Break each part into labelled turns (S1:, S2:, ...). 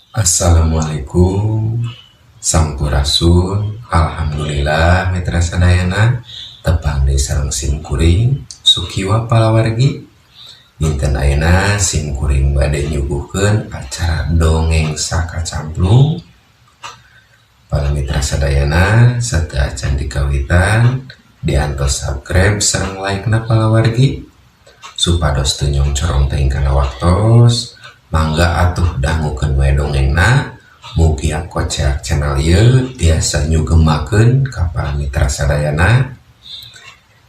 S1: Assalamualaikum. Sampurasun. Alhamdulillah mitra sadayana tepang di sareng simkuring sukiwa palawargi. Dinten ayeuna simkuring bade nyuguhkeun acara dongeng sakacamplung. Para mitra sadayana sateu acan dikawitan diantos subscribe sareng like-na palawargi supados teu nyong corong teuing kana waktos. Mangga atuh dangukeun we dongengna, mugi kocak channel ieu tiasa nyugemakeun ka para mitra sadayana.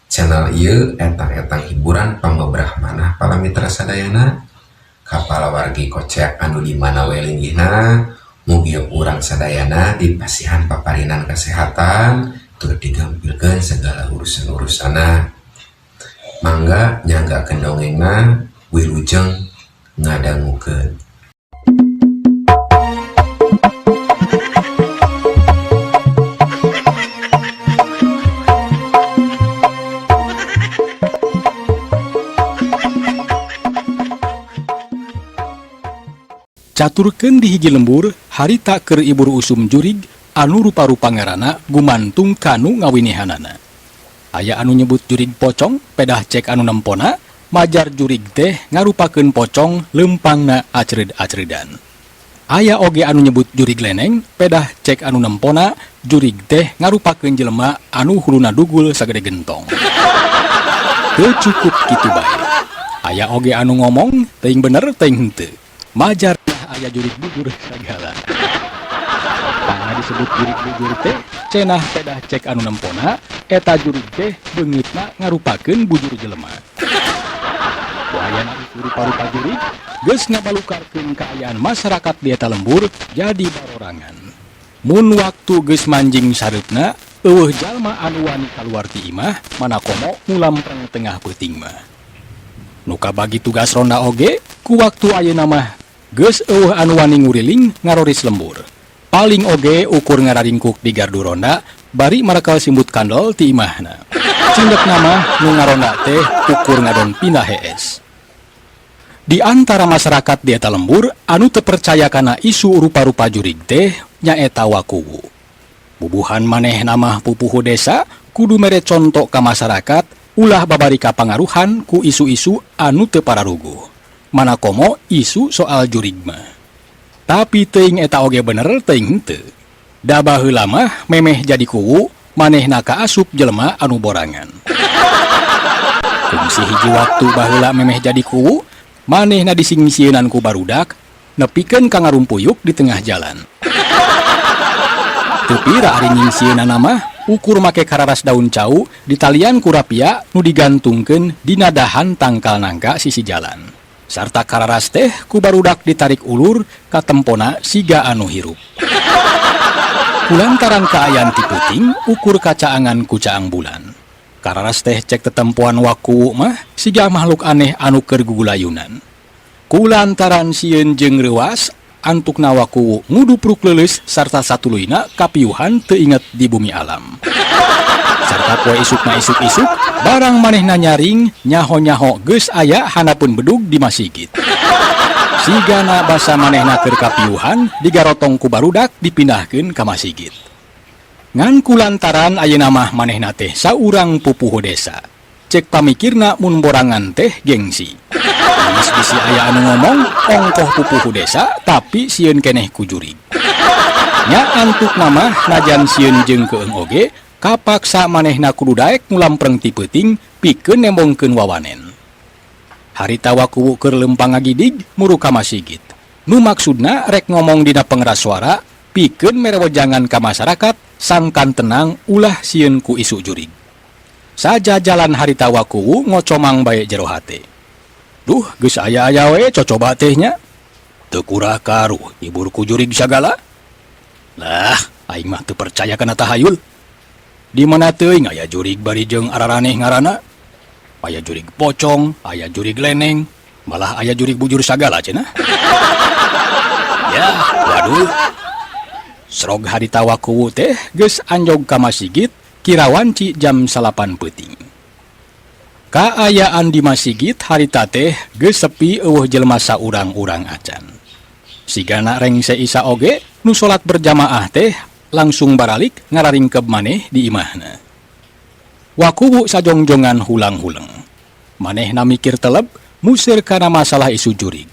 S1: Channel ieu etang-etang hiburan pambebrah manah para mitra sadayana. Ka palawargi kocak anu di mana we linggihna, mugi urang sadayana dipasihan paparinan kesehatan tur digampilkeun segala urusan-urusana. Mangga nyanggakeun dongengna, wilujeng ngadangukeun.
S2: Caturkeun di hiji lembur harita keur ibur usum jurig anu rupa-rupa ngaranna gumantung kanu ngawinihanana. Aya anu nyebut jurig pocong pedah cek anu nempona, majar jurig teh ngarupakeun pocong lempangna acred-acredan. Aya oge anu nyebut jurig leneng pedah cek anu nempona, jurig teh ngarupakeun jelema anu huluna dugul sagede gentong. Teu cukup kitu bae. Aya oge anu ngomong teuing bener teuing henteu. Majar aya jurig bujur sagala. Tangna disebut jurig bujur teh cenah pedah cek anu nempona, eta jurig teh beungitna ngarupakeun bujur jelema. Wayana itu rupa-rupa jurig geus ngabalukarkeun kaayaan masyarakat di eta lembur jadi barorangan. Mun waktu geus manjing sareupna, eueuh jalma anu wani kaluar ti imah manakomo ngulampreng tengah peuting mah. Nu kabagi tugas ronda oge ku waktu ayeuna mah geus eueuh anu wani nguriling ngaroris lembur. Paling oge ukur ngararingkuk di gardu ronda bari marakal simbut kandol ti imahna. Cindek nama nu ngaronda teh ukur ngadon pindah hees. Di antara masyarakat di eta lembur anu teu percaya kana isu rupa-rupa jurig teh nyaeta wakuwu. Bubuhan maneh nama pupuhu desa kudu mere conto ka masyarakat ulah babarika pangaruhan ku isu-isu anu teu pararuguh. Manakomo isu soal jurig mah. Tapi teuing eta oge bener teuing henteu. Da baheula mah memeh jadi kuwu manehna kaasup jelema anu borangan. Kungsi hiji waktu baheula memeh jadi kuwu, manehna disingsieunan ku barudak nepikeun ka ngarumpuyuk di tengah jalan. Teu pira ari nyingsieunan mah ukur make kararas daun cau ditalian ku rapia nu digantungkeun dina dahan tangkal nangka sisi jalan. Sarta kararas teh ku barudak ditarik ulur ka tempona siga anu hirup. Kulantaran kaayaan ti peuting ukur kacaangan ku caang bulan. Kararas teh cek tetempoan waku mah siga makhluk aneh anu keur gugulayunan. Kulantaran sieun jeung reuas antukna waku ngudupruk leuleus sarta satuluyna kapiuhan teu inget di bumi alam. Sarta poe isukna isuk-isuk barang manehna nyaring nyaho-nyaho geus aya hanapun bedug di masigit. Sigana basa manehna keur kapiuhan digarotong ku barudak dipindahkeun ka masigit. Ngan kulantaran ayeuna mah manehna teh saurang pupuhu desa. Cek pamikirna mun borangan teh gengsi. Geus bisi aya anu ngomong ongkoh pupuhu desa tapi sieun keneh ku jurig. Nya antuk mah najan sieun jeung keung oge kapaksa manehna kudu daek ngulampreng ti peuting pikeun nembongkeun wawanen. Harita wakuwu keur lempang ngagidig muru ka masigit. Nu maksudna rek ngomong dina pengeras suara pikeun merewejangan ka masyarakat sangkan tenang ulah sieun ku isu jurig. Saja jalan harita wakuwu ngocomang bae jero hate. Duh geus aya-aya we cocoba teh nya. Teu kurah karuh ibur ku jurig sagala. Lah aing mah teu percaya kana tahayul. Di mana teuing aya jurig bari jeung araraneh ngaranna? Aya jurig pocong, aya jurig leneng, malah aya jurig bujur sagala cenah. Ya, waduh. Srog harita wakuwu teh geus anjog ka masigit kirawanci jam 8 peuting. Kaayaan di masigit harita teh geus sepi eueuh jelema saurang-urang acan. Sigana reng seisa oge nu salat berjamaah teh langsung baralik ngararingkeb maneh di imahna. Wakuwu sajongjongan hulang-huleng. Manehna mikir teleb musir kana masalah isu jurig.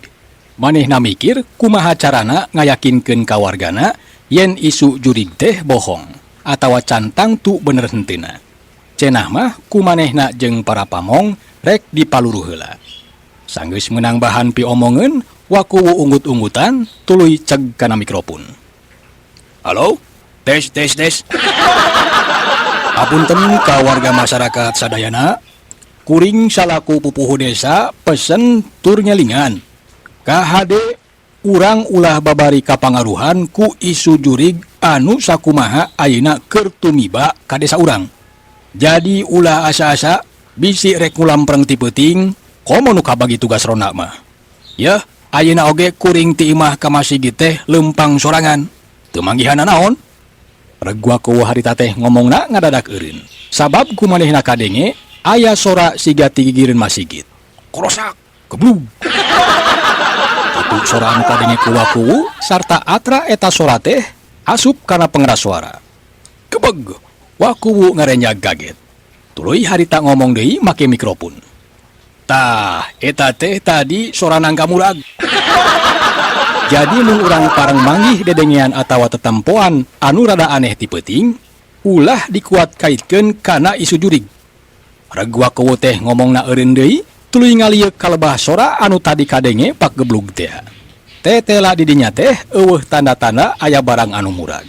S2: Manehna mikir kumaha carana ngayakinkeun ka wargana yen isu jurig teh bohong atawa cantang tu bener henteuna. Cenah mah kumanehna jeung para pamong rek dipaluru heula. Sanggeus meunang bahan pi omongeun, Wakuwu unggut-unggutan tuluy ceg kana mikrofon. Halo? Tes. Apunten ka warga masyarakat sadayana, kuring salaku pupuhu desa pesen tur nyelingan. KHD urang ulah babari kapangaruhan ku isu jurig anu sakumaha ayeuna keur tumiba ka desa urang. Jadi ulah asa-asa bisi rek ngulampreng ti peuting, komo nu kabagi tugas ronda mah. Yeuh, ayeuna oge kuring ti imah ka masjid teh leumpang sorangan. Teu manggihanna naon? Reg Wakuwu harita teh ngomongna ngadadak eureun. Sabab kumanehna kadenge aya sora siga ti gigireun masjid. Korosak, geblug. Kitu sora anu kadenge ku Wakuwu sarta atra eta sora teh asup kana pengeras suara. Kebeg, Wakuwu ngarenjag kaget. Tuluy harita ngomong deui make mikrofon. Tah, eta teh tadi sora nangka murag. Jadi mun urang pareng manggih dedengean atawa tetempoan anu rada aneh ti peuting, ulah dikuat kaitkeun kana isu jurig. Reg Wakuwu teh ngomongna eureun deui, tuluy ngalieuk kalebah sora anu tadi kadenge pak geblug teh. Tetela di dinya teh eueuh tanda-tanda aya barang anu murag.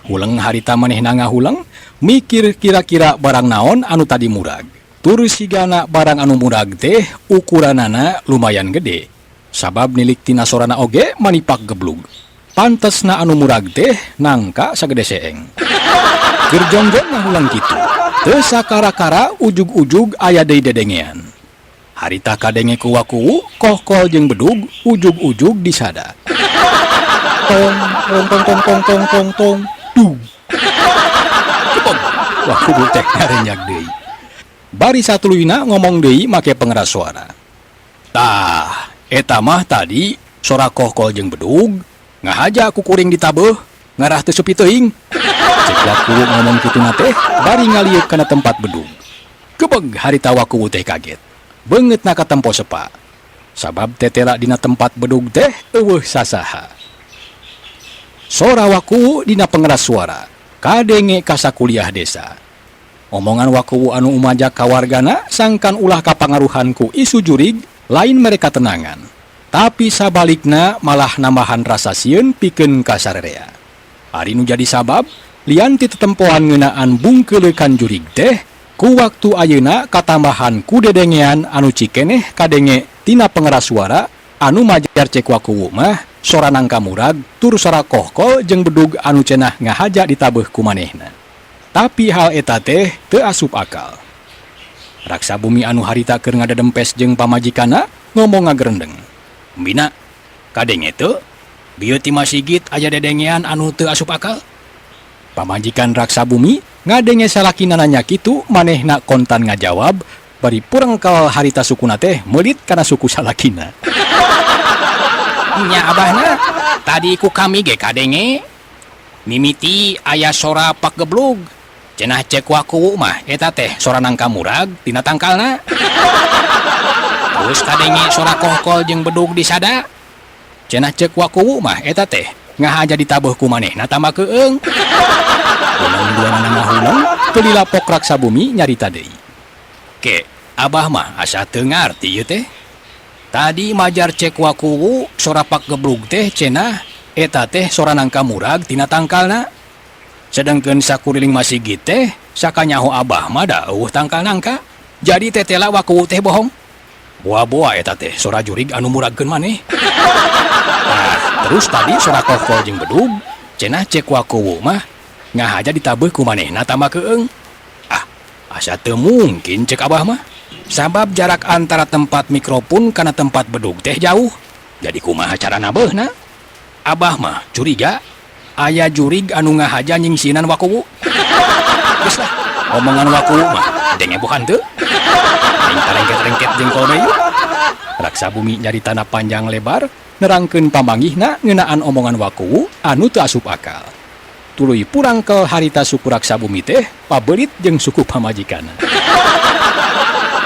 S2: Huleng harita manehna ngahulang, mikir kira-kira barang naon anu tadi murag. Tur sigana barang anu murag teh ukuranana lumayan gede. Sabab nilik tina sorana oge manipak geblug. Pantesna anu murag teh nangka sagede seeng. Keur jongjong ngahulang kitu, teu sakara-kara ujug-ujug aya deui dedengean. Harita kadenge ku Wakuwu kohkol jeung bedug ujug-ujug disada. Tong tong. Duh. Kebog. Wakuwu teh ngarenjag deui. Bari satuluyna ngomong deui make pengeras suara. Tah, eta mah tadi sora kohkol jeung bedug ngahaja ku kuring ditabeuh ngarah teu sepi teuing. Cek Wakuwu ngomong kituna teh bari ngalieuk kana tempat bedug. Kebeg harita Wakuwu teh kaget. Beungeutna ka tempo sepa. Sabab tetela dina tempat bedug teh eueuh sasaha. Sora Wakuwu dina pengeras suara kadenge ka sakuliah desa. Omongan Wakuwu anu umajak ka wargana sangkan ulah kapangaruhan ku isu jurig lain mereka tenangan. Tapi sabalikna malah nambahan rasa sieun pikeun ka sararea. Ari nu jadi sabab lian ti tetempoan ngeunaan bungkeuleukan jurig teh ku waktu ayeuna katambahan ku dedengean anu cikeneh kadenge tina pengeras suara anu majar cek Wakuwu mah sora nangka murag tur sora kohkol jeung bedug anu cenah ngahaja ditabeuh ku manehna. Tapi hal eta teh teu asup akal. Raksa bumi anu harita keur ngadedempes jeung pamajikanna ngomong ngagerendeng. Mbina, kadenge teu bieu ti masjid aya dedengean anu teu asup akal. Pamajikan raksa bumi ngadenge salakina nanya kitu manehna kontan ngajawab bari purengkel harita sukuna teh meulit kana suku salakina. Nya abahna, tadi ku kami ge kadenge mimiti aya sora pak geblug. Cenah cek Wakuwu mah eta teh sora nangka murag tina tangkalna. Terus kadenge sora kohkol jeung bedug disada. Cenah cek Wakuwu mah eta teh ngahaja ditabeuh ku manehna tambah keueung. Duana ngahulang teu dilapok raksa bumi nyarita deui. Ke, abah mah asa teu ngarti ieu teh. Tadi majar cek Wakuwu sora pak geblug teh cenah eta teh sora nangka murag tina tangkalna. Sedangkeun sakuriling masjid teh sakanyaho abah mah da eueuh tangkal nangka. Jadi tetela Wakuwu teh bohong. Boa-boa eta teh sora jurig anu muragkeun maneh. Nah, terus tadi sora kohkol jeung bedug cenah cek Wakuwu mah ngahaja ditabeuh ku manehna tambah keueung. Ah, asa teu mungkin cek abah mah. Sabab jarak antara tempat mikrofon kana tempat bedug teh jauh. Jadi kumaha cara nabeuna? Abah mah curiga aya jurig anu ngahaja nyingsinan Wakuwu. Geus lah, omongan Wakuwu mah denge bukan teu. Aing tarengket-rengket jengkol deui. Raksa bumi nyari tanah panjang lebar nerangkeun pamanggihna ngeunaan omongan waku anu teu asup akal. Tuluy purang ke harita suku raksa bumi teh pabelit jeung suku pamajikanna.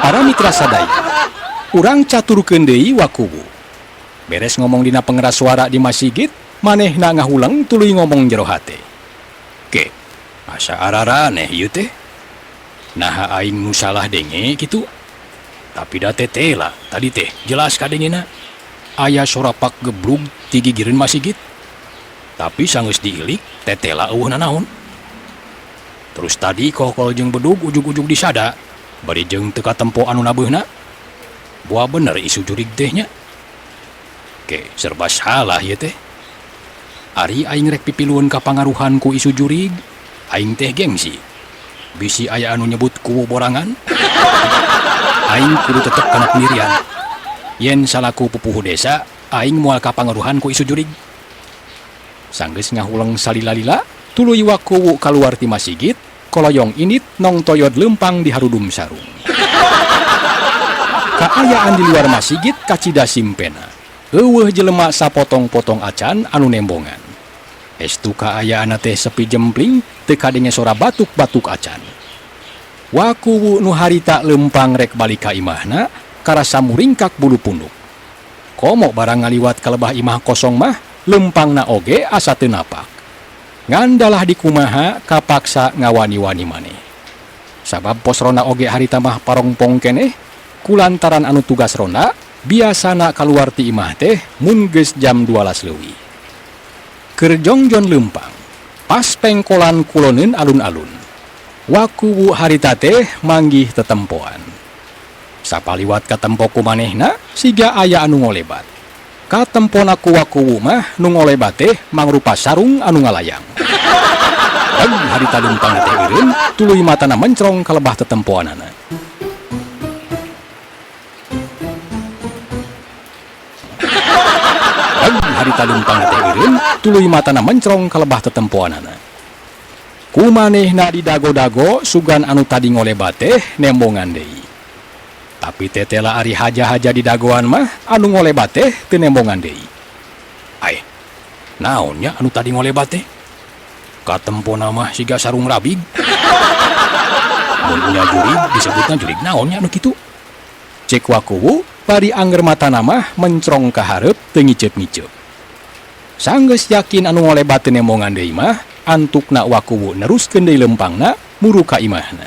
S2: Para mitra sadaya, urang caturkeun deui wakuwu. Beres ngomong dina pengeras suara di masjid, manehna ngahulang tuluy ngomong jero hate. Ke, asa araraneh ieu teh. Nah aing nu salah denge kitu. Tapi da tetela tadi teh jelas kadengena aya sorapak geblug ti gigireun masjid. Tapi sanggeus diilik tetela eueuhna naon. Terus tadi kokol jeung bedug ujug-ujug disada bari jeung teu katempo anu nabeuna. Buah bener isu jurig teh nya. Ke serba salah ieu teh. Ari aing rek pipilueun ka pangaruhan ku isu jurig, aing teh gengsi. Bisi aya anu nyebut kuwu borangan. Aing kudu tetep kana pendirian. Yen salaku pupuhu desa, aing moal ka pangaruhan ku isu jurig. Sanggeus ngahulang salila-lila, tuluy wakuwu kaluar ti masjid, koloyong init nong toyod lempang di harudum sarung. Kaayaan di luar masjid kacida simpena. Eueuh jelema sapotong-potong acan anu nembongan. Estu kaayaan teh sepi jempling, teu kadenge sora batuk-batuk acan. Wakuwu nu harita lempang rek balik ka imahna, karasa muringkak bulu punduk. Komo barang ngaliwat kalebah imah kosong mah, lempangna oge asa teu napak. Ngandalah dikumaha kapaksa ngawani-wani maneh. Sabab pos ronda oge harita mah parongpong keneh, kulantaran anu tugas ronda biasana kaluar ti imah teh mun geus jam 12 leuwih. Keur jongjon lempang, pas pengkolan kuloneun alun-alun. Wakuwu harita teh manggih tetempoan. Sapaliwat katempo ku manehna siga aya anu ngolebat. Katempona ku wakuwu mah nu ngolebat teh mangrupa sarung anu ngalayang. Harita lempang teh eureun tuluy matana mencrong kalebah tetempoanana. Harita lempang teh eureun tuluy matana mencrong kalebah tetempoanana. Kumanehna di dago-dago sugan anu tadi ngolebat teh nembongan deui. Tapi tetela ari haja-haja di dagoan mah anu ngolebat teh teu nembongan deui. Ai, naonnya anu tadi ngolebat teh? Katempona mah siga sarung rabig. Mun nya jurig disebutna jurig naonnya anu kitu? Cek wakuwu bari angger matana mah mencrong ka hareup teu ngiceup-ngiceup. Sanggeus yakin anu ngolebat teu nembongan deui mah, antukna wakuwu neruskeun deui lempangna muru ka imahna.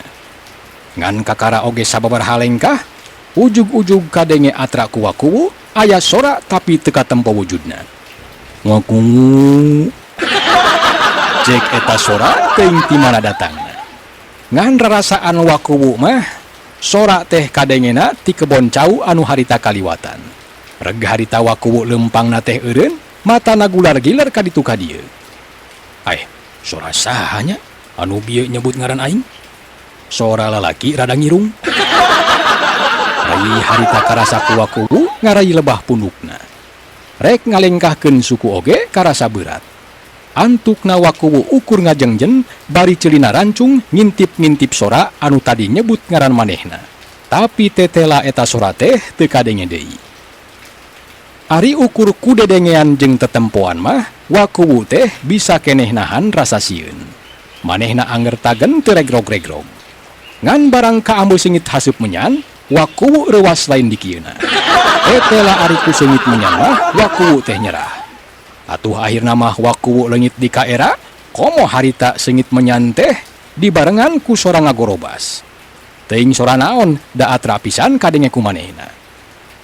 S2: Ngan kakara oge sababaraha lengkah, ujug-ujug kadenge atra ku wakuwu aya sora tapi teu katempo wujudna. Wakuwu. Cek eta sora teuing ti mana datangna. Ngan rarasaan wakuwu mah sora teh kadengena ti kebon cau anu harita kaliwatan. Reg harita wakuwu lempangna teh eureun, matana gular-gilar ka ditu ka dieu. Ai, sora sahanya anu bieu nyebut ngaran aing? Sora lalaki rada ngirung. Rai harita karasa ku wakuwu ngarai lebah pundukna. Rek ngalengkahkeun suku oge karasa berat. Antukna wakuwu ukur ngajengjen bari celina rancung ngintip-ngintip sora anu tadi nyebut ngaran manehna. Tapi tetela eta sora teh teu kadenge deui. Ari ukur ku dedengean jeung tetempoan mah wakuwu teh bisa keneh nahan rasa sieun. Manehna angger tagen teu regrog-regrog. Ngan barang kaambu sengit hasup menyan, wakuwu reuwas lain di kieuna. Tetela ari ku sengit menyan mah wakuwu teh nyerah. Atuh akhirna mah wakuwu leungit di kaera, komo harita sengit menyan teh dibarengan ku sora ngagorobas. Teuing sora naon da atra pisan kadenge ku manehna.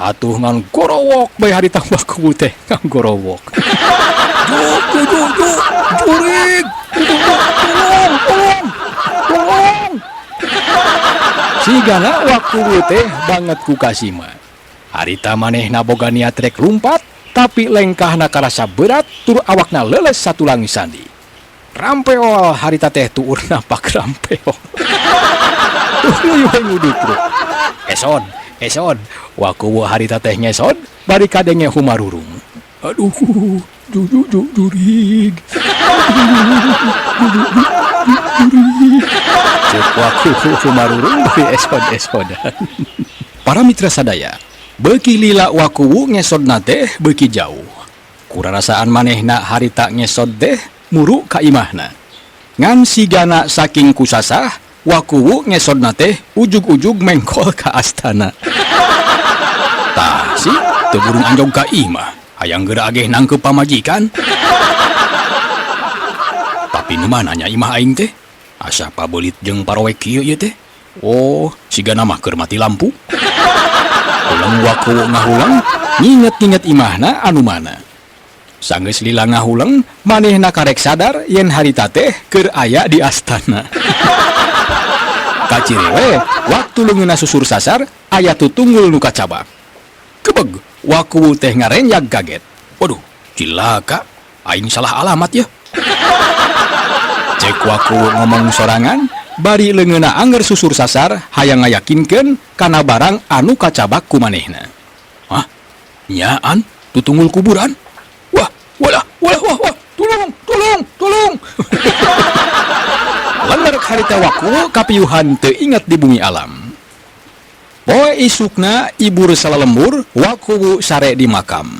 S2: Atuh ngan gorowok bae harita wakuwu teh ngagorowok. Jurig. Tolong. Sigana wakuwu teh banget ku kasima. Harita manehna boga niat rek lumpat, tapi lengkahna karasa berat tur awakna leles satu langis sandi. Rampeol harita teh tuur napak rampeol. Esod, wakuwu harita teh ngesod, bari kadenge humarurung. Aduh, jurig. Cek wakuwu humarurung bari esod-esodan. Para mitra sadaya, beuki lila wakuwu ngesodna teh beuki jauh. kurarasaan manehna harita ngesod teh muruk ka imahna. Ngan sigana saking kusasah wakuwu ngesodna teh ujug-ujug mengkol ka astana. Tah si teu burung anjog ka imah, hayang geura ageh nangkep pamajikan. Tapi nu mananya imah aing teh? Asa pabelit jeung parowek kieu ieu teh? Oh, sigana mah keur mati lampu. Ulang wakuwu ngahulang, nginget-nginget imahna anu mana. Sanggeus lila ngahulang, manehna karek sadar yen harita teh keur aya di astana. Kacirewe, waktu leungeunna susur sasar, aya tutunggul nu kacabak. Kebeg, wakuwu teh ngarenjag kaget. Waduh, cilaka, aing salah alamat ya. Cek wakuwu ngomong sorangan, bari leungeunna angger susur sasar hayang ngayakinkeun kana barang anu kacabak ku manehna. Hah? Nyaan? Tutunggul kuburan? Wah, tolong. Lantaran harita wakuwu kapiyuhan teu inget di bumi alam. Poe isukna ibur salalembur wakuwu sare di makam.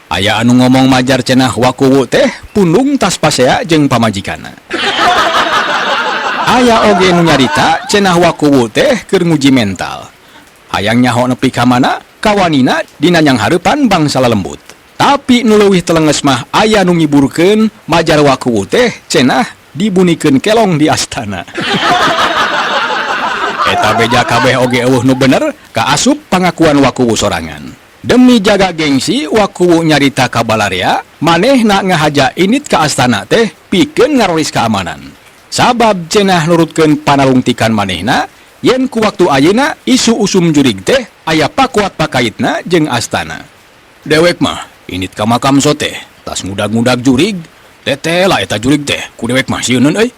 S2: Aya anu ngomong majar cenah wakuwu teh pundung tas pasea jeung pamajikanna. Aya oge nu nyarita cenah wakuwu teh keur nguji mental. Hayang nyaho nepi ka mana kawanina dina nyang hareupan bangsa lalembut. Tapi nu leuwih telenges mah aya nu ngiburkeun majar wakuwu teh cenah dibunikeun kelong di astana. Eta beja kabeh oge eueuh nu bener kaasup pangakuan wakuwu sorangan. Demi jaga gengsi wakuwu nyarita ka balarea, manehna ngahaja init ka astana teh pikeun ngarolis keamanan. Sabab cenah nurutkeun panalungtikan manehna, yen ku waktu ayeuna isu usum jurig teh aya pakuat pakaitna jeung astana. Dewek mah init ka makam sote, tas ngudag-ngudag jurig, tetela eta jurig teh ku dewek mah sieuneun euy.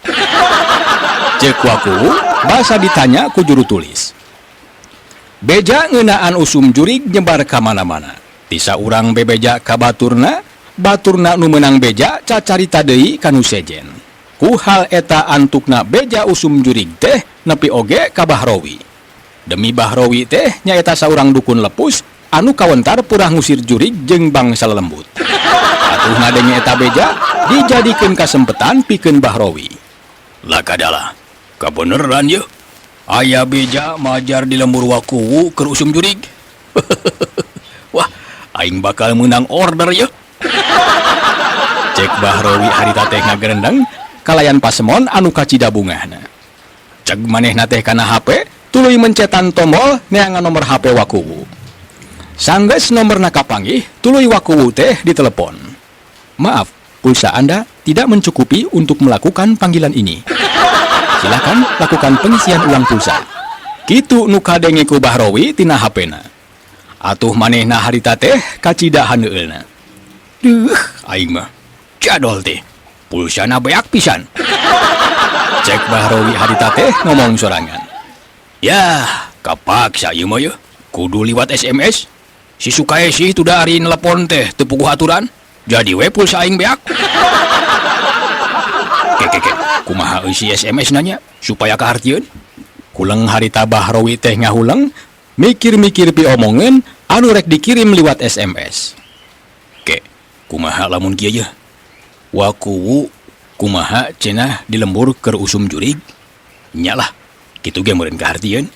S2: Cek wakuwu basa ditanya ku juru tulis. Beja ngeunaan usum jurig nyebar ka mana-mana. Ti saurang bebeja ka baturna nu meunang beja cacarita deui ka nu sejen. Ku hal eta antukna beja usum jurig teh nepi oge ka Bahrowi. Demi Bahrowi teh nyaeta saurang dukun lepus anu kawentar purah ngusir jurig jeung bangsa lembut. Atuh ngadenge eta beja dijadikeun kasempetan pikeun Bahrowi. Lakadalah, kabeneran ye. Aya beja majar di lembur wakuwu keur usum jurig. Wah, aing bakal menang order ya. Cek Bahrowi harita teh ngagerendeng kalayan pasemon anu kacida bungahna. Cek manehna teh kana HP tuluy mencetan tombol neangan nomor HP wakuwu. Sanggeus nomorna kapanggih tuluy wakuwu teh ditelepon. Maaf, pulsa Anda tidak mencukupi untuk melakukan panggilan ini. Silakan lakukan pengisian ulang pulsa. Kitu nu kadenge ku Bahrowi tina HP-na. Atuh manehna harita teh kacida handeueulna. Duh, aing mah jadol teh. Pulsana beak pisan. Cek Bahrowi harita teh ngomong sorangan. Yah, kapaksa ieu mah ye. Kudu liwat SMS. Si sukae sih tu dari nelepon teh teu puguh aturan. Jadi we pulsa aing beak. Keke, kumaha isi SMS nanya supaya kahartieun. Kulang harita Bahrowi teh ngahulang, mikir-mikir pi omongeun anu rek dikirim liwat SMS. Ke, kumaha lamun kieu ye? Wakuwu kumaha cenah di lembur keur usum jurig? Nyalah, kitu ge meureun kahartieun.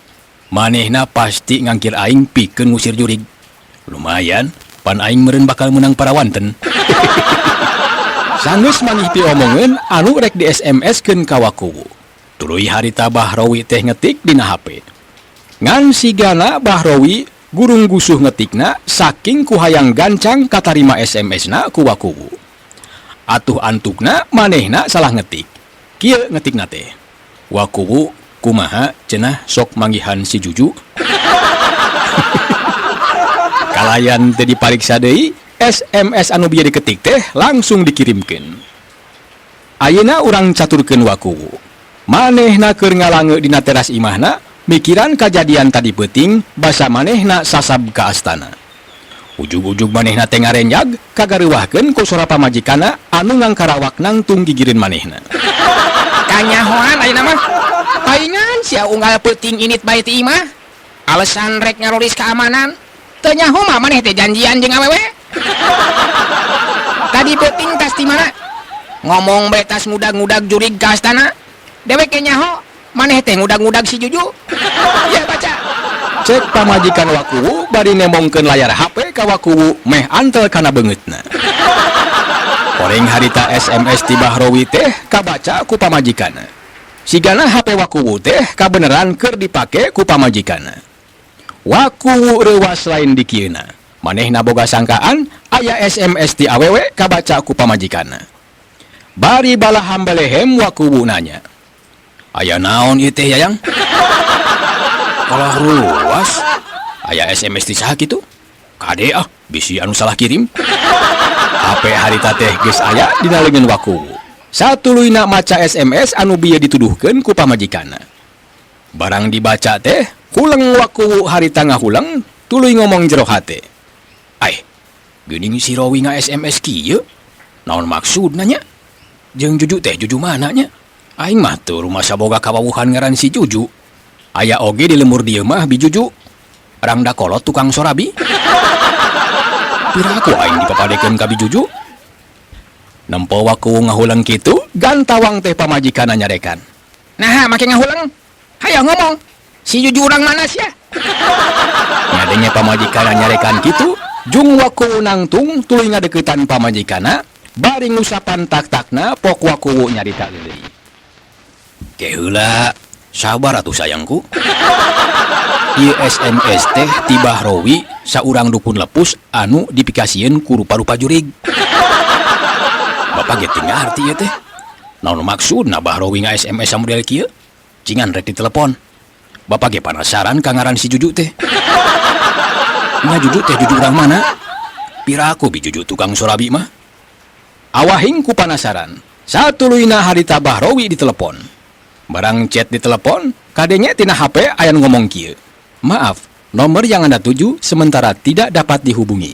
S2: Manehna pasti ngangkir aing pikeun ngusir jurig. Lumayan, pan aing meureun bakal menang parawanten. Sanggeus manih pi omongeun anu rek di SMS-keun ka wakuwu. Tuluy harita Bahrowi teh ngetik dina HP. Ngan sigana Bahrowi gurung gusuh ngetikna saking ku hayang gancang katarima SMS-na ku wakuwu. Atuh antukna manehna salah ngetik. Kieu ngetikna teh. Wakuwu kumaha cenah sok manggihan si Juju. Kalayan teu dipariksa deui, SMS anu bieu diketik teh langsung dikirimkeun. Ayeuna urang caturkeun wakuwu. Manehna keur ngalange dina teras imahna, mikiran kajadian tadi peuting basa manehna sasab ka astana. Ujug-ujug manehna teh ngarenjag kagareuwahkeun ku sora pamajikanna anu ngangkarawak nangtung gigireun manehna.
S3: Kanyahoan ayeuna mah. Paingan sia unggal peuting init bae ti imah. Alasan rek ngarolis keamanan. Teu nyaho mah maneh teh janjian jeung awewe. Tadi penting tas di mana? Ngomong betas ngudag-ngudag jurig ka astana. Dewek ke nyaho, maneh teh ngudag-ngudag si Juju. Ya baca.
S2: Cek pamajikan Wakuwu bari nemongkeun layar HP ka Wakuwu meh antel kana beungeutna. Koreng harita SMS ti Bahrowi teh kabaca ku pamajikanna. Sigana HP Wakuwu teh kabeneran keur dipake ku pamajikanna. Wakuwu reuwas lain di kieuna. Manehna boga sangkaan aya SMS ti awewe kabaca ku pamajikanna. Bari balaham balehem Wakuwu nanya. Aya naon ieu teh Yayang? Kalah ruas. Aya SMS ti saha kitu? Kade bisi anu salah kirim. HP harita teh geus aya dina leungeun Wakuwu. Satuluyna maca SMS anu bieu dituduhkeun ku pamajikanna. Barang dibaca teh, kuleng Wakuwu harita ngahulang, tuluy ngomong jero hate. Ai, geuning si Rowi nga SMS kieu? Naon maksudna nya? Jeung Juju teh Juju mana nya? Aing mah teu rumah saboga kawawuhan ngaran si Juju. Aya oge di lemur dieu mah bi Juju. Rangda kolot tukang sorabi. Piraku aing dipapadekeun ka bi Juju. Nempo Wakuwu ngahulang kitu, gantawang teh pamajikanna nyarekan.
S3: Nah, make ngahulang. Hayo ngomong. Si Juju urang mana sia?
S2: Ngadenge pamajikanna nyarekan kitu, jung Wakuwu nangtung tuluy ngadeuketan pamajikanna, bari ngusapan tak-takna pok Wakuwu nyarita deui. Keheula, sabar atuh sayangku. Ieu SMS teh ti Bahrowi saurang dukun lepus anu dipikasieun ku rupa-rupa jurig. Bapak ge teu ngarti ieu teh. Naon maksudna Bahrowi nga SMS model kieu? Cingan rek ditelepon. Bapak ge penasaran ka ngaran si Juju teh. Nya Juju teh Juju urang mana? Piraku bi Juju tukang sorabi mah. Awahing ku panasaran. Satuluyna harita Bahrowi ditelepon. Barang chat di telepon, kadenya tina HP ayan ngomong kieu. Maaf, nomor yang Anda tuju sementara tidak dapat dihubungi.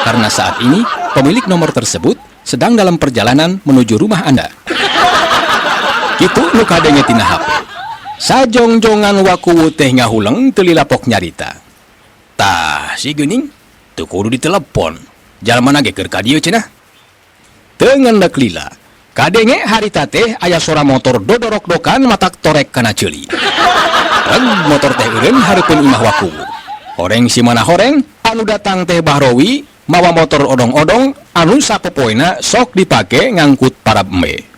S2: Karena saat ini, pemilik nomor tersebut sedang dalam perjalanan menuju rumah Anda. Kitu nu kadenya tina HP. Sajongjongan Wakuwu teh ngahuleng teu lilapok nyarita. Tah, si geuning teu kudu ditelepon. Jalmana ge keur ka dieu cenah. Teu ngendek lila. Kadenge harita teh aya sora motor dodorok-dokan matak torek kana ceuli. Reg motor teh eureun hareupeun imah Wakuwu. Horeng si mana horeng anu datang teh Bahrowi mawa motor odong-odong anu sapopoena sok dipake ngangkut para embe.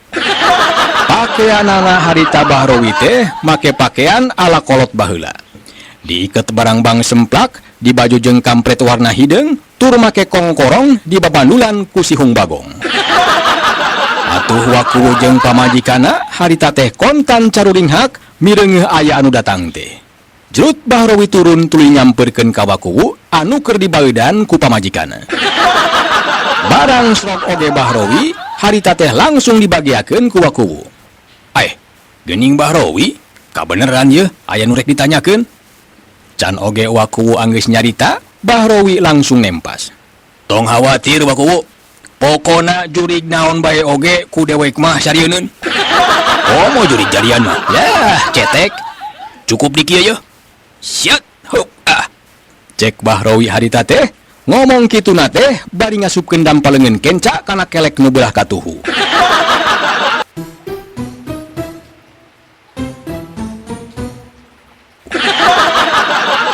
S2: Pakaianana harita Bahrowi teh make pakaian ala kolot baheula. Diiket barang bang semplak di baju jeung kampret warna hideung tur make kongkorong di babandulan ku si Hung Bagong. Atuh Wakuwu jeung pamajikanna harita teh kontan caruringhak mireungeuh aya anu datang teh. Jerut Bahrowi turun tuluy nyampeurkeun ka Wakuwu anu keur dibaeudan ku pamajikanna. Barang srok oge Bahrowi harita teh langsung dibagiakeun ku Wakuwu. Geuning Bahrowi, kabeneran ye aya nu rek ditanyakeun? Can oge Wakuwu anggeus nyarita, Bahrowi langsung nempas. Tong khawatir Wakuwu. Pokona jurig naon bae oge ku dewek mah sarieun. Oh mau jurig jadian mah. Yah, cetek. Cukup di kieu ye. Siat. Hup. Cek Bahrowi harita teh ngomong kituna teh bari ngasupkeun dampaleungeun kenca kana kelek nu beulah katuhu.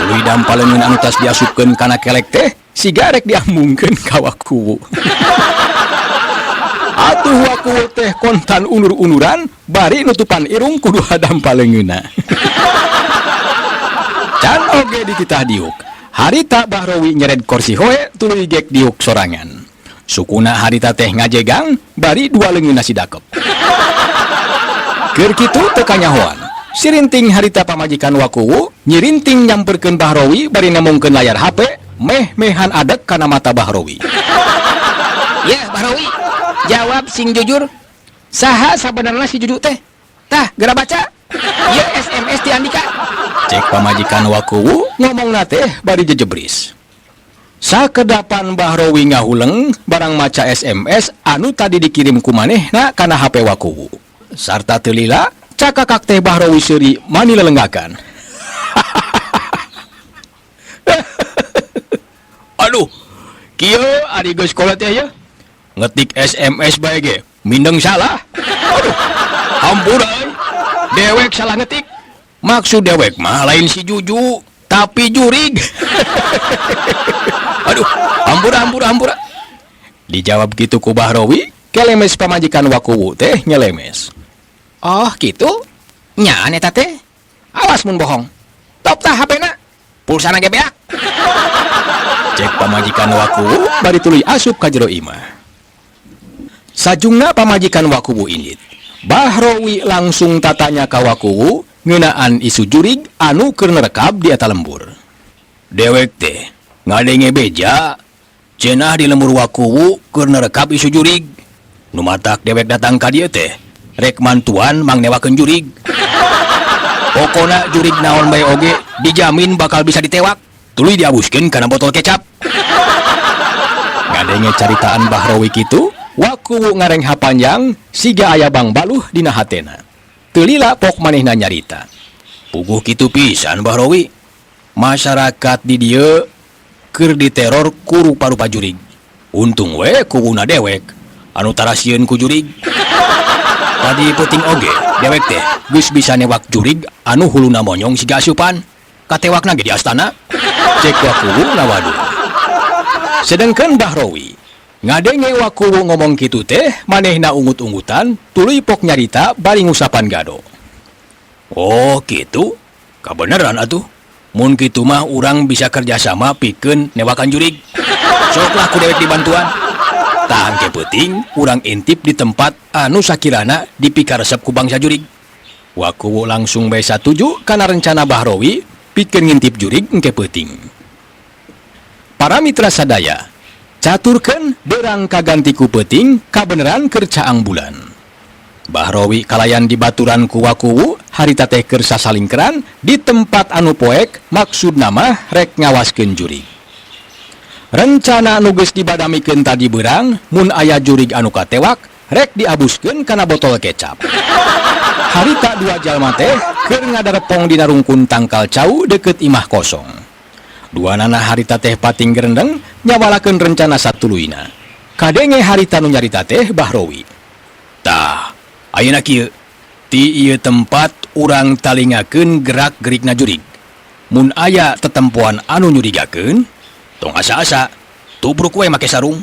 S2: Tuluy dampaleungeun anu tas diasupkeun kana kelek teh siga rek diambungkeun ka Wakuwu. Atuh Wakuwu teh kontan unur-unuran bari nutupan irung kudu dampaleungeunna. Can oge dititah diuk. Harita Bahrowi nyered kursi hoe tuluy gek diuk sorangan. Sukuna harita teh ngajegang bari dua leungeunna sidakep. Keur kitu teu kanyahoan. Sirinting harita pamajikan Wakuwu nyirinting nyamperkeun Bahrowi bari nemongkeun layar HP meh-mehan adek kana mata Bahrowi.
S3: Ya Bahrowi, jawab sing jujur. Saha sabenerna si Juju teh? Tah, geura baca. Ieu SMS ti Andika.
S2: Cek pamajikan Wakuwu ngomongna teh bari jejebris. Sakedapan Bahrowi ngahuleng barang maca SMS anu tadi dikirim ku manehna kana HP Wakuwu. Sarta teu lila cakakak teh Bahrowi seuri mani lelenggakan. Aduh, kieu ari geus kolot teh ya. ngetik SMS bae ge mindeng salah. Aduh, ampura euy. Dewek salah ngetik. Maksud dewek mah lain si Juju, tapi jurig. Aduh, ampura. Dijawab gitu ku Bahrowi, kelemes pamajikan wakuwu teh nyelemes.
S3: Oh gitu nyaan eta teh. Awas mun bohong. Top tah HP-na. Pulsana ge beak.
S2: Cek pamajikan wakuwu bari tuluy asup ka jero imah. Sajungna pamajikan wakuwu indit. Bahrowi langsung tatanya ka wakuwu ngeunaan isu jurig anu keur nerekab di eta lembur. Dewek teh ngadenge beja cenah di lembur wakuwu keur nerekab isu jurig. Nu matak dewek datang ka dieu teh rek mantuan mang newakeun jurig. Pokona jurig naon bae oge dijamin bakal bisa ditewak. Tuluy diabuskeun kana botol kecap. Ngadenge caritaan Bahrowi kitu, wakuwu ngarengha panjang siga aya Bang Baluh dina hatena. Teu lila pok manehna nyarita. Puguh kitu pisan Bahrowi. Masyarakat di dieu keur diteror ku rupa-rupa jurig. Untung we kuwuna dewek anu tarasieun ku jurig. Tadi peuting oge dewek teh geus bisa newak jurig anu huluna monyong siga asupan. Katewakna ge di astana. Cek wakuwu ngawaduh. Sedengkeun Bahrowi ngadenge wakuwu ngomong kitu teh manehna ungut-ungutan tuluy pok nyarita bari ngusapan gado. Oh kitu? Kabeneran atuh. Mun kitu mah urang bisa kerjasama pikeun newakan jurig. Sok lah ku dewek dibantuan. Tah engke peuting urang intip di tempat anu sakirana dipikaresep ku bangsa jurig. Wakuwu langsung bae satuju kana rencana Bahrowi pikeun ngintip jurig engke peuting. Para mitra sadaya, caturkeun beurang kaganti ku peuting kabeneran keur caang bulan. Bahrowi kalayan dibaturan ku wakuwu harita teh keur sasalingkeran di tempat anu poek maksudna mah rek ngawaskeun jurig. Rencana anu geus dibadamikeun tadi beurang mun aya jurig anu katewak rek diabuskeun kana botol kecap. Harita dua jalma teh keur ngadarepong dina rungkun tangkal cau deukeut imah kosong. Duanana harita teh pating gerendeng nyawalakeun rencana satuluyna. Kadenge harita nu nyarita teh Bahrowi. Tah, ayeuna kieu ti ieu tempat urang talingakeun gerak-gerikna jurig. Mun aya tetempoan anu nyurigakeun, tong asa-asa tubruk we make sarung.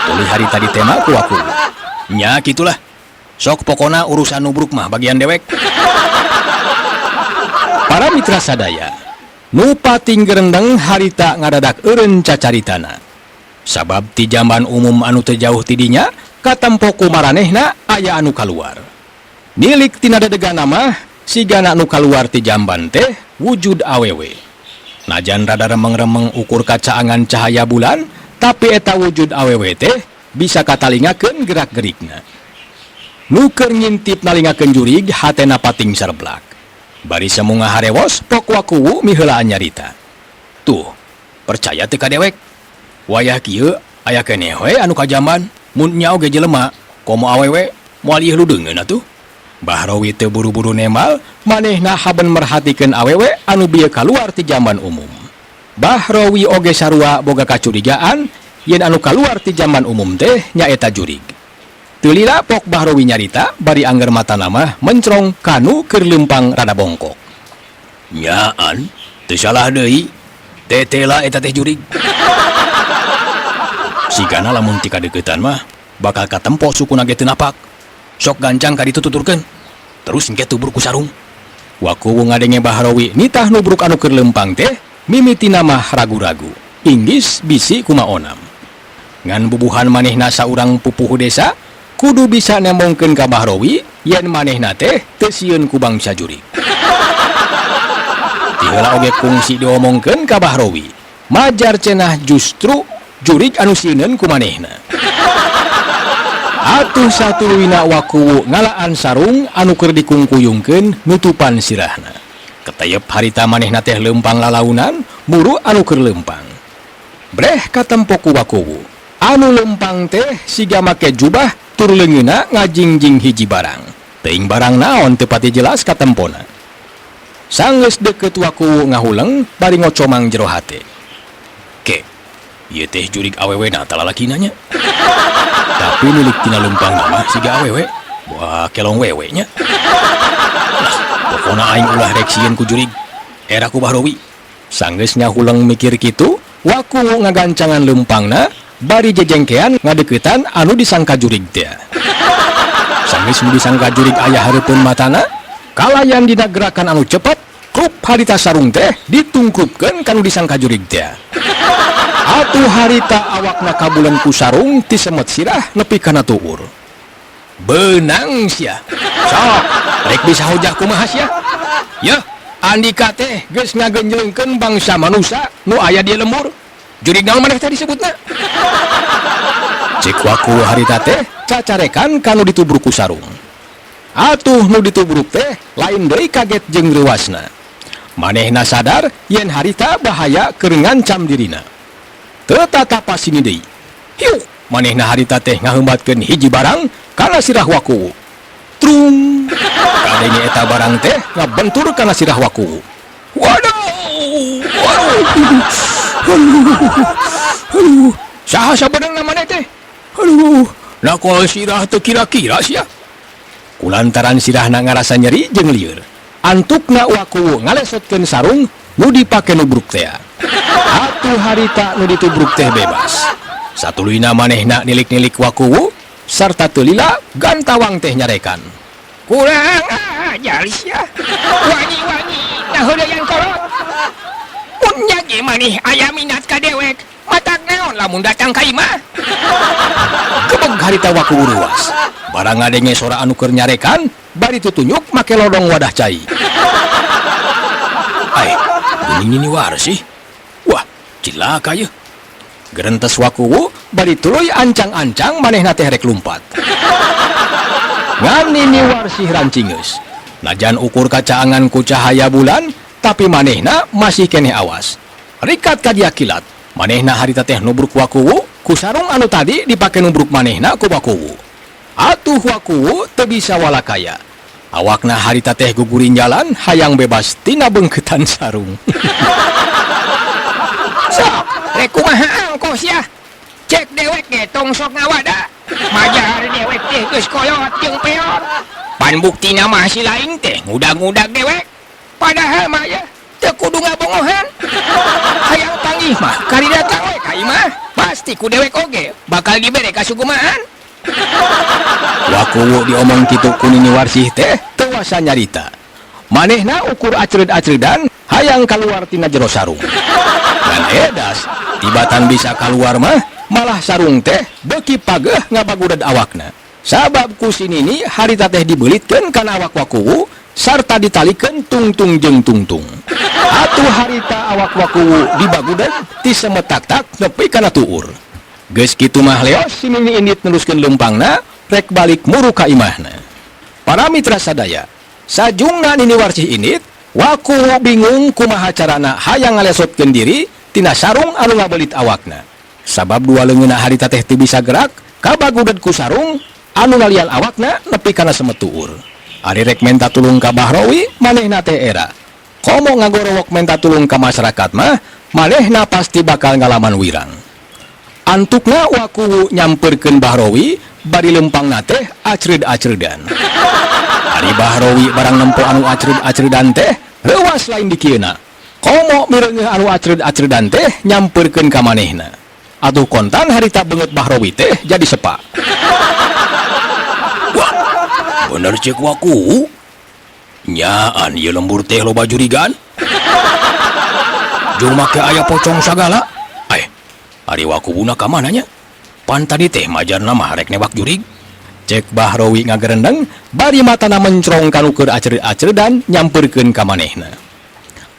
S2: Tuluy harita ditema ku wakuwu. Nya kitulah. Sok pokona urusan nubruk mah bagian dewek. Para mitra sadaya, nu pating gerendeng harita ngadadak eureun cacaritana. Sabab ti jamban umum anu teu jauh ti dinya, katempo ku maranehna aya anu kaluar. Nilik tina dadegana mah sigana anu kaluar ti jamban teh wujud awewe. Najan rada remeng-remeng ukur kacaangan cahaya bulan, tapi eta wujud awewe teh bisa katalingakeun gerak-gerikna. Nu keur ngintip nalingakeun jurig hatena pating sarblak. Bari samunga harewos pok wakuwu miheulaan nyarita. Tuh, percaya teu ka dewek? Wayah kieu aya keneh we anu kajamban, mun nya oge jelema, komo awewe moal ieu ludeungeun atuh. Bahrowi teu buru-buru nemal, manehna haben merhatikeun awewe anu bieu kaluar ti jamban umum. Bahrowi oge sarua boga kacurigaan yen anu kaluar ti jamban umum teh nyaeta jurig. Teu lila pok Bahrowi nyarita bari angger mata nama mencrong kanu keur leumpang rada bongkok. Nyaan, teu salah deui. Tetela eta teh jurig. Sigana lamun ti kadeuketan mah bakal katempo sukuna ge teu napak. Sok gancang ka ditu tuturkeun. Terus engke tubruk ku sarung. Wakuwu ngadenge Bahrowi nitah nubruk anu keur leumpang teh mimitina mah ragu-ragu. Inggis bisi kumaonam. Ngan bubuhan manehna saurang pupuh desa kudu bisa nembongkeun ka Bahrowi yen manehna teh teu sieun ku bangsa jurig. Tiheula oge kungsi diomongkeun ka Bahrowi. Majar cenah justru jurig anu sieuneun ku manehna. Atuh satuluyna wakuwu ngalaan sarung anu keur dikungkuyungkeun nutupan sirahna. Ketayep harita manehna teh leumpang lalaunan muru anu keur leumpang. Breh katempo ku wakuwu. Anu leumpang teh siga make jubah tur leungeunna ngajingjing hiji barang. Teuing barang naon teu pati jelas katempona. Sanggeus deukeut wakuwu ngahuleng bari ngocomang jero hate. Ke, Ieu teh jurig awewe na tala lakinanya. Tapi milik tina lempang nama siga awewe. Wah, kelong wewe nya. Lah, pokona aing ulah rek sieun ku jurig. Era ku Bahrowi. Sanggeus nyahulang mikir kitu, waku ngagancangan lempangna bari jejengkean ngadeuketan anu disangka jurig teh. Sanggeus nu disangka jurig aya hareupeun matana, kalayan dina gerakan anu cepat, klub harita sarung teh ditungkupkeun kanu disangka jurig teh. Atuh harita awakna kabulen ku sarung ti semet sirah nepi kana tuur. Benang sia. Sok, rek bisa hojah kumaha sia? Yeuh, Andika teh geus ngagenjleungkeun bangsa manusia nu aya di lembur. Jurig naon maneh teh disebutna? Cek waku harita teh cacarekan kanu ditubruk ku sarung. Atuh nu ditubruk teh lain deui kaget jeung reuasna. Manehna sadar yen harita bahaya keur ngancam dirina. Teu tatapa sini deui. Hiu, manehna harita teh ngaheumbatkeun hiji barang kana sirah waku. Trung. Kadenge eta barang teh ngabentur kana sirah waku. Waduh. Aduh. Saha sabenerna maneh teh? Aduh, nakol sirah teu kira-kira sia. Kulantaran sirahna ngarasa nyeri jeung lieur. Antukna waku ngalesotkeun sarung nu dipake nubruk teh. Atuh harita nu ditubruk teh bebas. Satuluyna manehna nilik-nilik waku sarta teu lila gantawang teh nyarekan.
S3: Kurang ajar sia. Wangi-wangi da heudeuyang kolot. Mun nya ge maneh aya minat ka dewek, matak naon lamun datang ka imah.
S2: Kebeg harita waku ruas. Barang ngadenge sora anu keur nyarekan, bari tutunyuk make lodong wadah cai. Ai, ini war sih. Wah, cilaka ye. Gerentes waku bari tuluy ancang-ancang manehna teh rek lumpat. Ngan ini war sih rancingeus. Najan ukur kacaangan ku cahaya bulan, tapi manehna masih keneh awas. Rikat ka dia kilat. Manehna harita teh nubruk waku ku sarung anu tadi dipake nubruk manehna ku waku. Atuh waku teu bisa walakaya. Awakna harita teh gugurin jalan hayang bebas tina beungkeutan sarung.
S3: Sok, rek kumaha angkos ya? Cek dewek ge tong sok ngawada. Majar dewek teh geus kolot jeung peot. Pan buktina mah si lain teh ngudag-ngudag dewek. Padahal mah ya teu kudu ngabongohan. Hayang panggih mah kari datang we ka imah, pasti ku dewek oge bakal dibere kasukumaan.
S2: Waku diomong kitu ku nini warsih teh teu wasa nyarita. Manehna ukur acreud-acreudan hayang kaluar tina jero sarung. Dan edas tibatan bisa kaluar mah malah sarung teh beuki pageuh ngabagudad awakna. Sabab ku sinini harita teh dibeulitkeun kana awak waku sarta ditalikeun tungtung jeung tungtung. Atuh harita awak waku dibagudad ti semetak-tak nepi kana tuur. Geus kitu mah leos si Nini Indit neruskeun lempangna rek balik muru ka imahna. Para mitra sadaya, sajungna Nini Warsih Indit waku bingung kumaha carana hayang ngalesotkeun diri tina sarung anu ngabelit awakna. Sabab dua leungeunna harita teh teu bisa gerak kabagudad ku sarung anu ngalian awakna nepi kana semetuur. Ari rek menta tulung ka Bahrowi manehna teh era. Komo ngagorowok menta tulung ka masyarakat mah manehna pasti bakal ngalaman wirang. Antukna waku nyamperkeun Bahrowi bari lempangna teh acreud-acreudan. Ari Bahrowi barang nempo anu acreud-acreudan teh reuas lain dikieuna. Komo mireungeuh anu acreud-acreudan teh nyamperkeun ka manehna. Atuh kontan harita beungeut Bahrowi teh jadi sepa. Wah, bener cek waku. Nyaan ieu lembur teh loba jurigan. Jeung make aya pocong sagala. Ari waku buna ka mananya? Pan tadi teh majarna mah rek newak jurig. Cek Bahrowi ngagerendeng, bari matana mencrong kanu keur acreud-acreudan nyamperkeun ka manehna.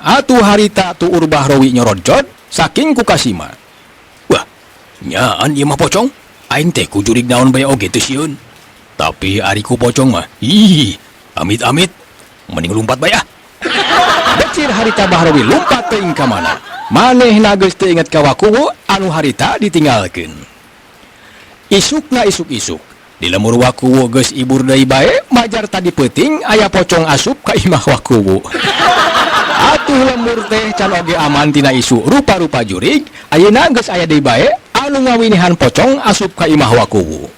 S2: Atuh harita tuur Bahrowi nyorodjot saking ku kasima. Wah, nyaan ieu mah pocong. Aing teh ku jurig naon bae oge teu sieun. Tapi ari ku pocong mah, ih, amit-amit. Mending lumpat bae ah. Becir harita Bahrowi lumpat teuing ka mana? Manehna geus teu inget ka waku anu harita ditinggalkeun. Isukna isuk-isuk. Di lemur waku geus ibur deui bae majar tadi peuting aya pocong asup ka imah waku. Atuh lembur teh can oge aman tina isu rupa-rupa jurig, ayeuna geus aya deui bae anu ngawinihan pocong asup ka imah Wakuwu.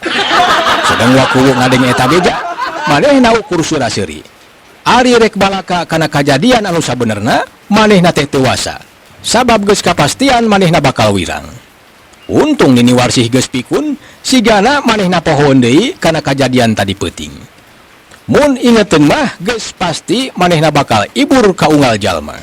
S2: Sedang Wakuwu ngadeng eta beja, manehna ukur sura-seuri. Ari rek balaka kana kajadian anu sabenerna, manehna teh teu wasa. Sabab geus kapastian manehna bakal wirang. Untung nini warsih geus pikun, sigana manehna pohon deui kana kajadian tadi peuting. Mun ingeteun mah geus pasti manehna bakal ibur ka unggal jalma.